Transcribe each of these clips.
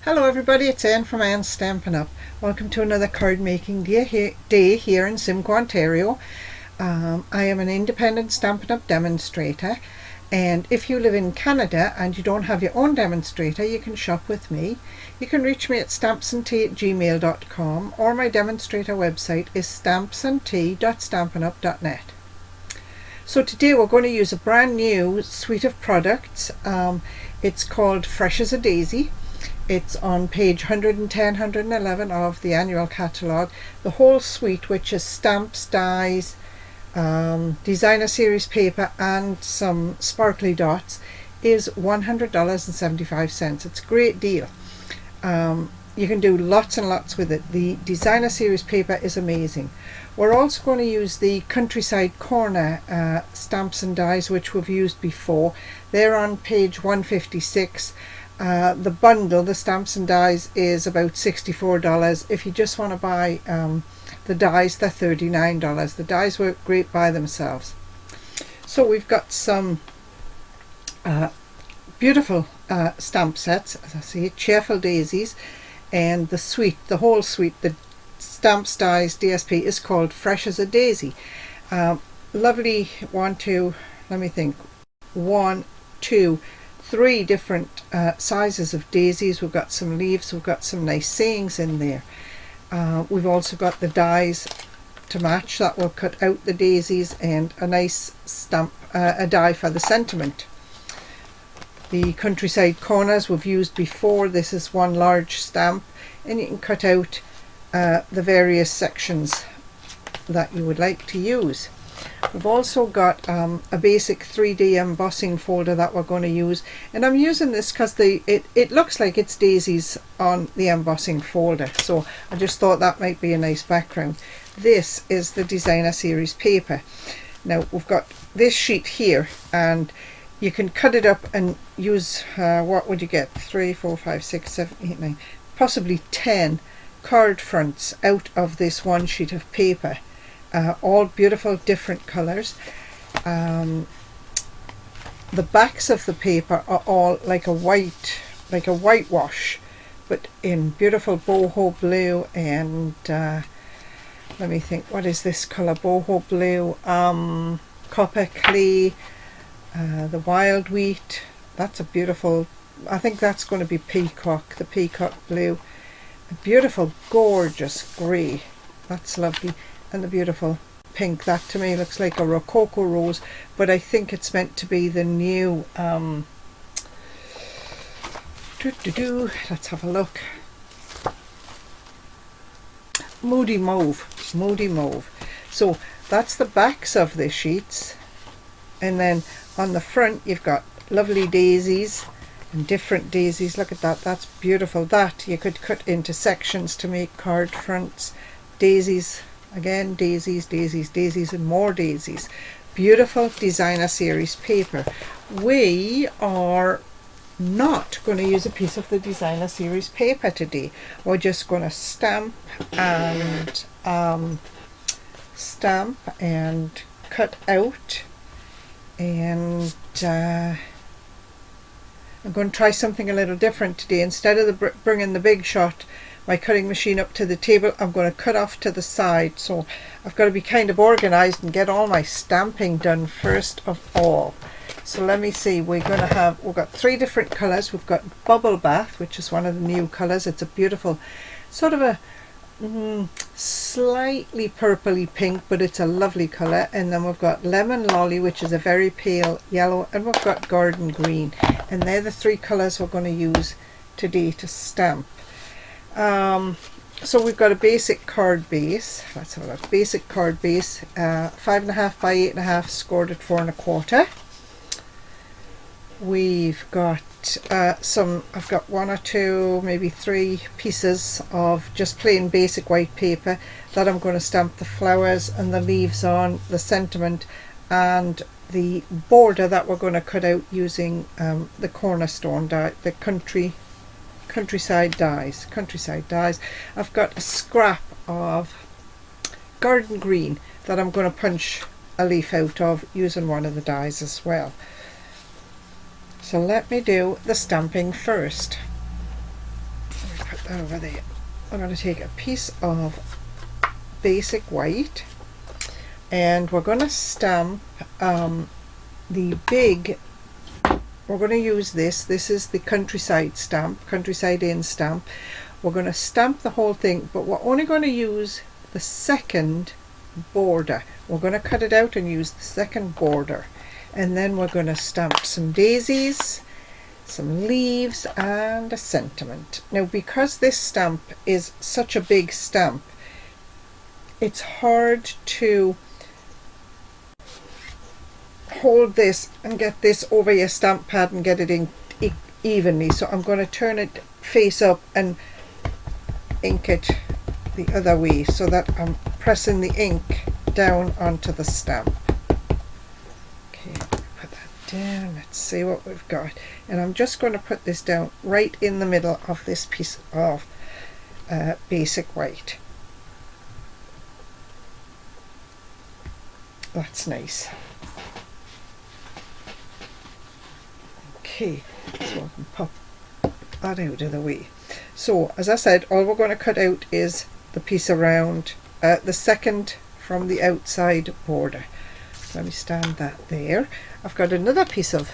Hello everybody, it's Anne from Anne's Stampin' Up. Welcome to another card making day here in Simcoe, Ontario. I am an independent Stampin' Up demonstrator, and if you live in Canada and you don't have your own demonstrator, you can shop with me. You can reach me at stampsandtea@gmail.com, or my demonstrator website is stampsandtea.stampinup.net. So today we're going to use a brand new suite of products. It's called Fresh as a Daisy. It's on page 110, 111 of the annual catalogue. The whole suite, which is stamps, dies, designer series paper and some sparkly dots, is $100.75. It's a great deal. You can do lots and lots with it. The designer series paper is amazing. We're also going to use the Countryside Corner stamps and dies, which we've used before. They're on page 156. The bundle, the stamps and dies, is about $64. If you just want to buy the dies, they're $39. The dies work great by themselves. So we've got some beautiful stamp sets, as I say, Cheerful Daisies, and the suite, the whole suite, the stamps, dies, DSP, is called Fresh as a Daisy. Lovely, let me think, 1, 2, 3 different sizes of daisies. We've got some leaves, we've got some nice sayings in there. We've also got the dies to match, that will cut out the daisies, and a nice stamp, a die for the sentiment. The Countryside Corners we've used before. This is one large stamp, and you can cut out the various sections that you would like to use. We've also got a basic 3D embossing folder that we're going to use, and I'm using this because it looks like it's daisies on the embossing folder, so I just thought that might be a nice background. This is the designer series paper. Now we've got this sheet here, and you can cut it up and use what would you get, 3, 4, 5, 6, 7, 8, 9, possibly 10 card fronts out of this one sheet of paper. All beautiful different colors. The backs of the paper are all like a whitewash, but in beautiful boho blue and let me think, what is this color? Boho blue, copper clay, the wild wheat. That's a beautiful, I think that's going to be peacock, the peacock blue. A beautiful gorgeous grey, that's lovely. And the beautiful pink, that to me looks like a rococo rose, but I think it's meant to be the new let's have a look, moody mauve. So that's the backs of the sheets, and then on the front you've got lovely daisies and different daisies. Look at that, that's beautiful. That you could cut into sections to make card fronts. Daisies again, daisies, daisies, daisies, and more daisies. Beautiful designer series paper. We are not going to use a piece of the designer series paper today. We're just going to stamp and cut out, and I'm going to try something a little different today. Instead of bringing the big shot, my cutting machine up to the table, I'm going to cut off to the side. So I've got to be kind of organized and get all my stamping done first of all. So let me see, we've got 3 different colors. We've got Bubble Bath, which is one of the new colors. It's a beautiful sort of a slightly purpley pink, but it's a lovely color. And then we've got Lemon Lolly, which is a very pale yellow, and we've got Garden Green, and they're the 3 colors we're going to use today to stamp. So we've got a basic card base. Let's have a look. Basic card base, 5.5 by 8.5, scored at 4 1/4. We've got I've got 1 or 2, maybe 3 pieces of just plain basic white paper that I'm going to stamp the flowers and the leaves on, the sentiment, and the border that we're going to cut out using the cornerstone die, the Countryside dies. I've got a scrap of Garden Green that I'm going to punch a leaf out of using one of the dies as well. So let me do the stamping first. that over there. I'm going to take a piece of basic white, and we're going to stamp the big, we're going to use this is the countryside stamp, countryside inn stamp. We're going to stamp the whole thing, but we're only going to use the second border. We're going to cut it out and use the second border, and then we're going to stamp some daisies, some leaves, and a sentiment. Now, because this stamp is such a big stamp, it's hard to hold this and get this over your stamp pad and get it in evenly, so I'm going to turn it face up and ink it the other way so that I'm pressing the ink down onto the stamp. Okay, put that down. Let's see what we've got, and I'm just going to put this down right in the middle of this piece of basic white. That's nice. Okay, so I can pop that out of the way. So as I said, all we're going to cut out is the piece around the second from the outside border. Let me stand that there. I've got another piece of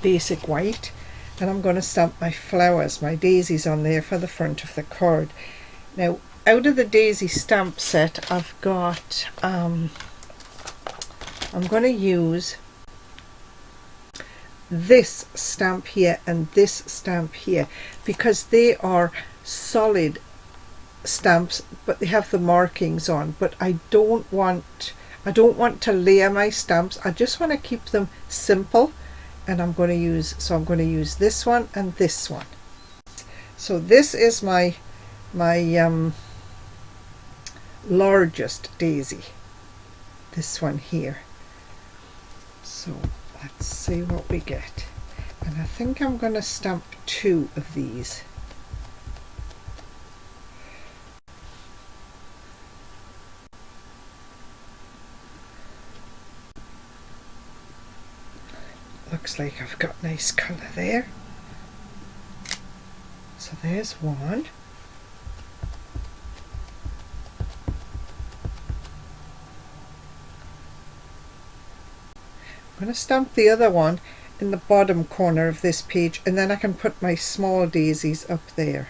basic white, and I'm going to stamp my flowers, my daisies, on there for the front of the card. Now, out of the daisy stamp set, I've got I'm going to use this stamp here and this stamp here because they are solid stamps, but they have the markings on. But I don't want to layer my stamps. I just want to keep them simple, and I'm going to use this one and this one. So this is my largest daisy, this one here. So let's see what we get, and I think I'm going to stamp 2 of these. Looks like I've got nice colour there. So there's one. I'm going to stamp the other one in the bottom corner of this page, and then I can put my small daisies up there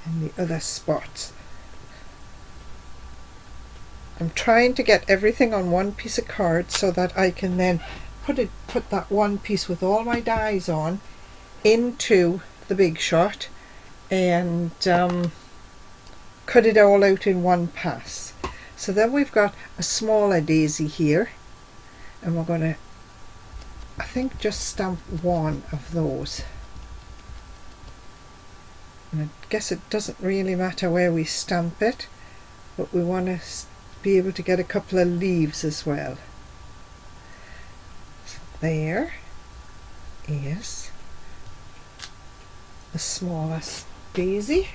in the other spots. I'm trying to get everything on one piece of card so that I can then put that one piece with all my dies on into the big shot and cut it all out in one pass. So then we've got a smaller daisy here, and we're going to, I think, just stamp 1 of those. And I guess it doesn't really matter where we stamp it, but we want to be able to get a couple of leaves as well. So there is the smallest daisy.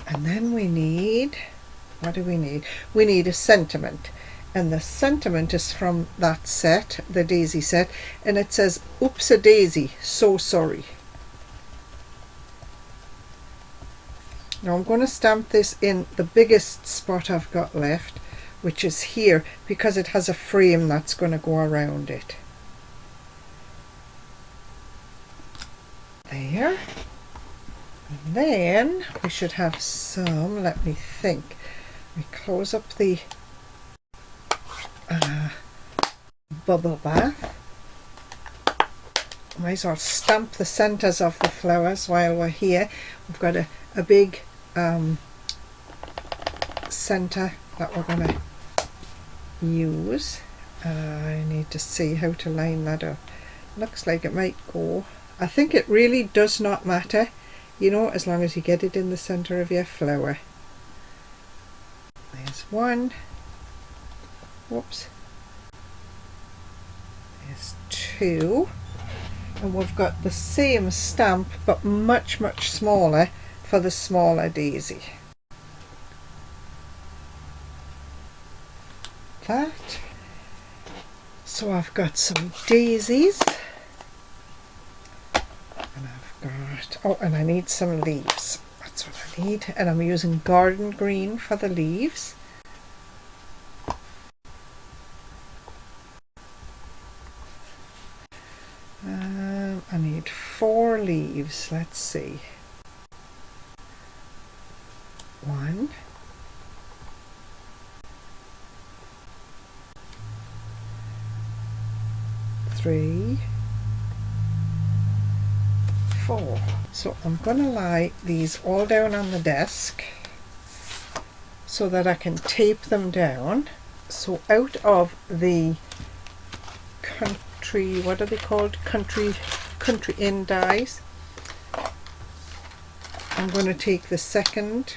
And then we need, what do we need? We need a sentiment, and the sentiment is from that set, the daisy set, and it says, "Oops a daisy, so sorry." Now I'm going to stamp this in the biggest spot I've got left, which is here, because it has a frame that's going to go around it. There. And then we should have some, let me think, we close up the bubble bath. Might as well stamp the centers of the flowers while we're here. We've got a big center that we're going to use. I need to see how to line that up. Looks like it might go. I think it really does not matter, you know, as long as you get it in the center of your flower. There's one. Whoops. There's 2. And we've got the same stamp but much smaller for the smaller daisy. That. So I've got some daisies, left. Oh, and I need some leaves. That's what I need. And I'm using garden green for the leaves. I need 4 leaves. Let's see. 1, 3, 4. So I'm going to lie these all down on the desk so that I can tape them down. So out of the country, what are they called? Country Inn dies. I'm going to take the second,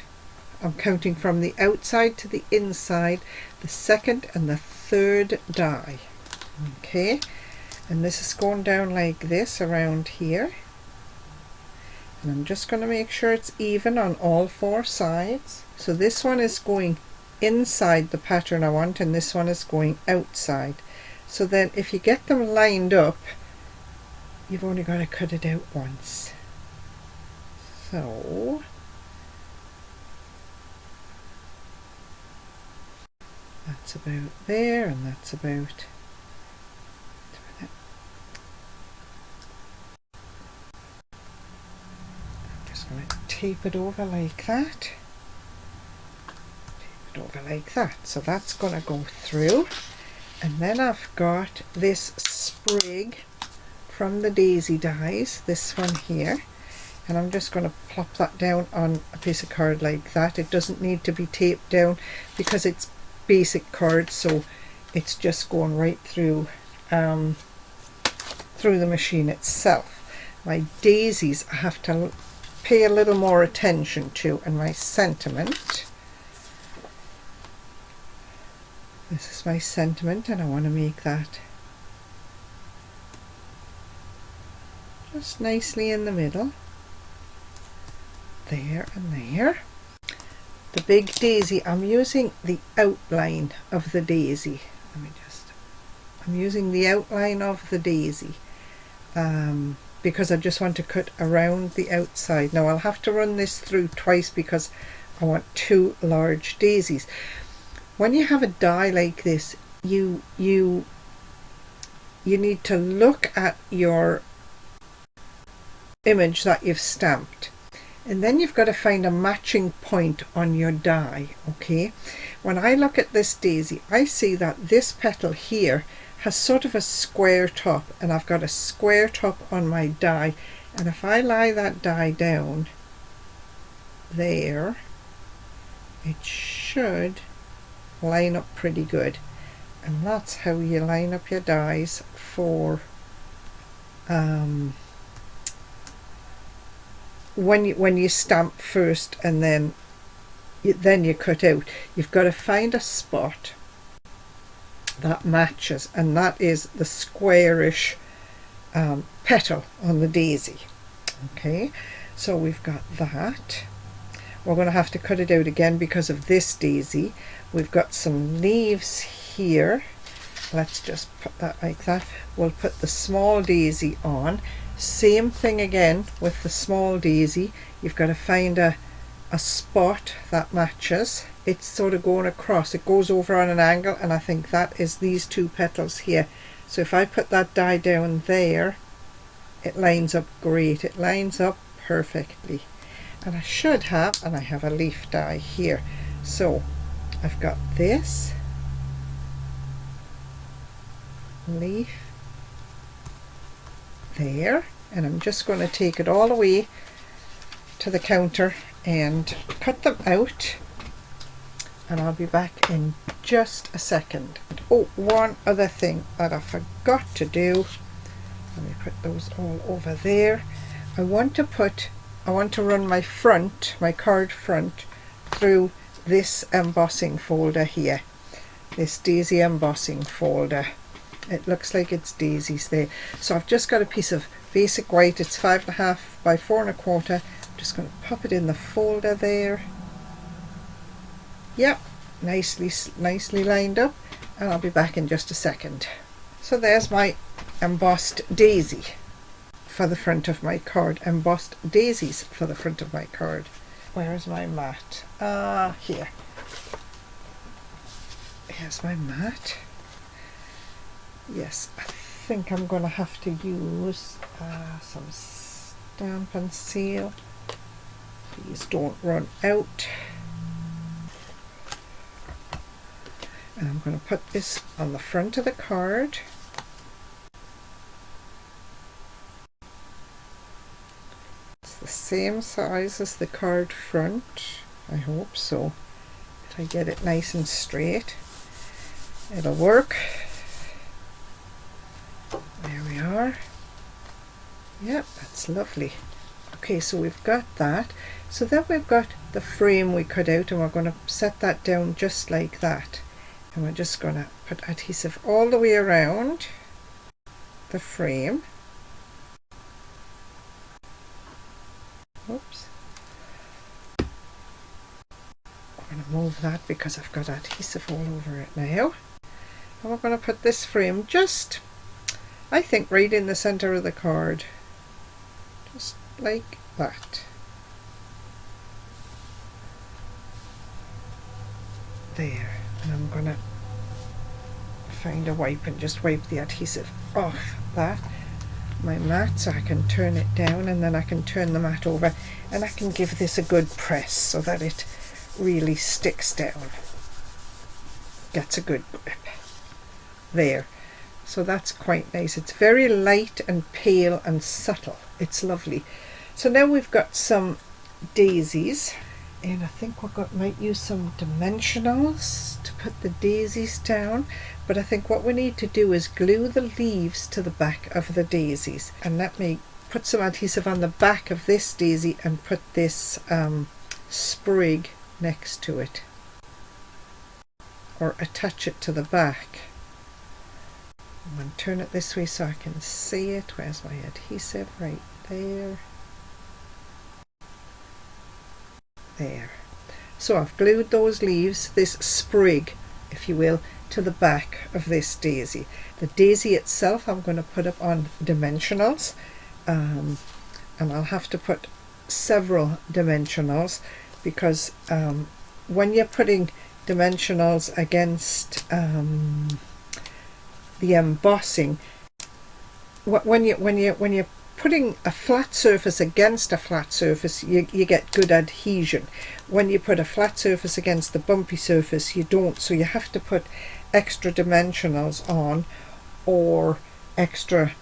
I'm counting from the outside to the inside, the second and the third die. Okay, and this is going down like this around here. And I'm just going to make sure it's even on all 4 sides. So this one is going inside the pattern I want, and this one is going outside. So then if you get them lined up, you've only got to cut it out once. So that's about there, and that's about I'm just going to tape it over like that. Tape it over like that. So that's going to go through. And then I've got this sprig from the daisy dies, this one here. And I'm just going to plop that down on a piece of card like that. It doesn't need to be taped down because it's basic card, so it's just going right through through the machine itself. My daisies I have to pay a little more attention to, and my sentiment. This is my sentiment, and I want to make that just nicely in the middle. There and there. The big daisy, I'm using the outline of the daisy. I'm using the outline of the daisy because I just want to cut around the outside. Now I'll have to run this through twice because I want 2 large daisies. When you have a die like this, you need to look at your image that you've stamped. And then you've got to find a matching point on your die, okay? When I look at this daisy, I see that this petal here has sort of a square top, and I've got a square top on my die. And if I lie that die down there, it should line up pretty good. And that's how you line up your dies for when you stamp first, and then you cut out. You've got to find a spot that matches, and that is the squarish petal on the daisy. Okay, so we've got that. We're going to have to cut it out again because of this daisy. We've got some leaves here. Let's just put that like that. We'll put the small daisy on. Same thing again with the small daisy. You've got to find a spot that matches. It's sort of going across. It goes over on an angle, and I think that is these 2 petals here. So if I put that die down there, it lines up great. It lines up perfectly. And I should have, and I have a leaf die here. So I've got this leaf there, and I'm just going to take it all the way to the counter and cut them out, and I'll be back in just a second. Oh, one other thing that I forgot to do, let me put those all over there. I want to run my card front through this embossing folder here, this daisy embossing folder. It looks like it's daisies there. So I've just got a piece of basic white. It's 5.5 by 4.25. I'm just going to pop it in the folder there. Yep, nicely lined up, and I'll be back in just a second. So there's my embossed daisy for the front of my card, embossed daisies for the front of my card. Where is my mat? Here. Here's my mat. Yes, I think I'm going to have to use some Stampin' Seal. Please don't run out. And I'm going to put this on the front of the card. It's the same size as the card front. I hope so. If I get it nice and straight, it'll work. There we are. Yep, that's lovely. Okay, so we've got that. So then we've got the frame we cut out, and we're going to set that down just like that. And we're just going to put adhesive all the way around the frame. Oops. I'm going to move that because I've got adhesive all over it now. And we're going to put this frame just, I think, right in the center of the card. Just like that. There. And I'm going to find a wipe and just wipe the adhesive off my mat, so I can turn it down, and then I can turn the mat over and I can give this a good press so that it really sticks down, gets a good grip. There. So that's quite nice. It's very light and pale and subtle. It's lovely. So now we've got some daisies, and I think might use some dimensionals to put the daisies down, but I think what we need to do is glue the leaves to the back of the daisies. And let me put some adhesive on the back of this daisy and put this sprig next to it, or attach it to the back. I'm going to turn it this way so I can see it. Where's my adhesive? Right there. There. So I've glued those leaves, this sprig, if you will, to the back of this daisy. The daisy itself I'm going to put up on dimensionals, and I'll have to put several dimensionals because when you're putting dimensionals against the embossing, when you're putting a flat surface against a flat surface, you get good adhesion. When you put a flat surface against the bumpy surface, you don't. So you have to put extra dimensionals on, or extra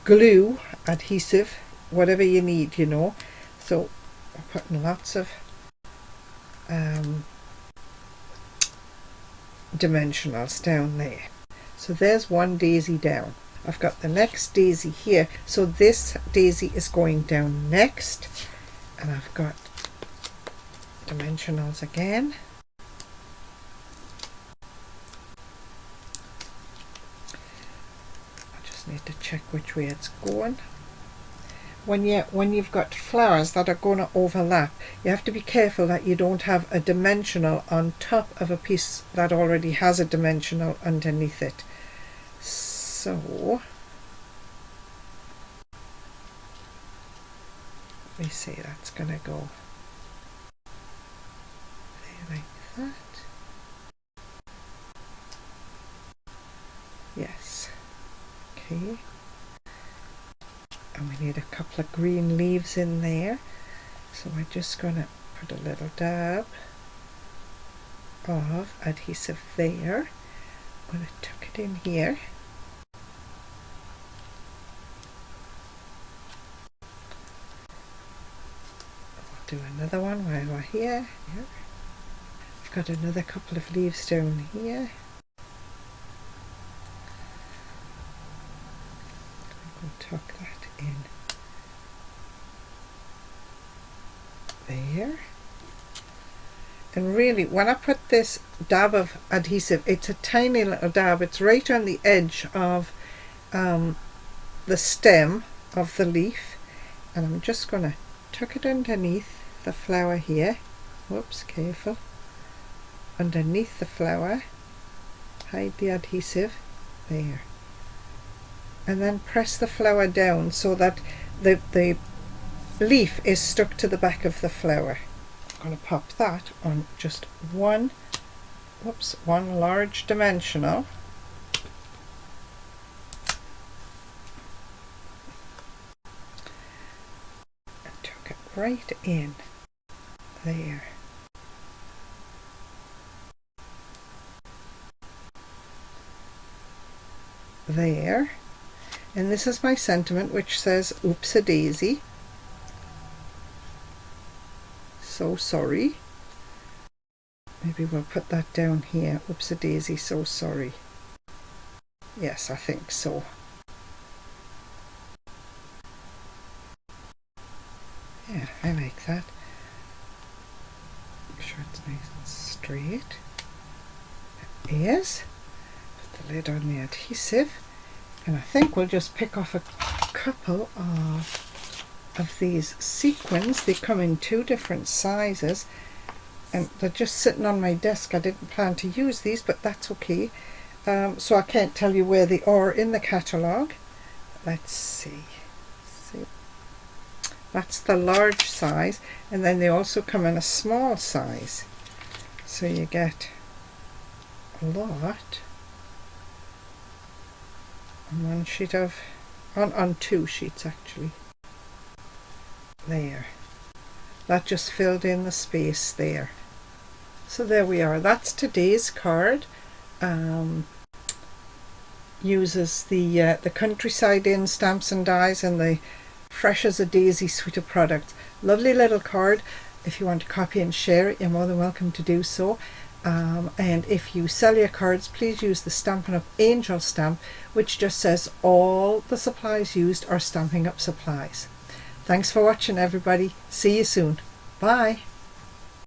glue, adhesive, whatever you need, you know. So I'm putting lots of dimensionals down there. So there's one daisy down. I've got the next daisy here, so this daisy is going down next, and I've got dimensionals again. I just need to check which way it's going. When you've got flowers that are going to overlap, you have to be careful that you don't have a dimensional on top of a piece that already has a dimensional underneath it. So let me see, that's going to go there like that. Yes. Okay. And we need a couple of green leaves in there. So we're just going to put a little dab of adhesive there. I'm going to tuck it in here. Do another one while we're here. Here. I've got another couple of leaves down here. I'm going to tuck that in there. And really, when I put this dab of adhesive, it's a tiny little dab. It's right on the edge of the stem of the leaf, and I'm just going to tuck it underneath the flower here. Whoops, careful. Underneath the flower, hide the adhesive there. and then press the flower down so that the leaf is stuck to the back of the flower. I'm going to pop that on just one large dimensional. And tuck it right in there. There. And this is my sentiment, which says, "Oops a daisy. So sorry." Maybe we'll put that down here. "Oops a daisy, so sorry." Yes, I think so. Yeah, I like that. Make sure it's nice and straight. It is. Put the lid on the adhesive. And I think we'll just pick off a couple of these sequins. They come in 2 different sizes, and they're just sitting on my desk. I didn't plan to use these, but that's okay. So I can't tell you where they are in the catalogue. Let's see. That's the large size, and then they also come in a small size. So you get a lot on one sheet of, on 2 sheets actually. There. That just filled in the space there. So there we are. That's today's card. Uses the Countryside Inn stamps and dies and the Fresh as a Daisy suite of products. Lovely little card. If you want to copy and share it, you're more than welcome to do so. And if you sell your cards, please use the Stampin' Up Angel stamp, which just says all the supplies used are Stampin' Up supplies. Thanks for watching, everybody. See you soon. Bye.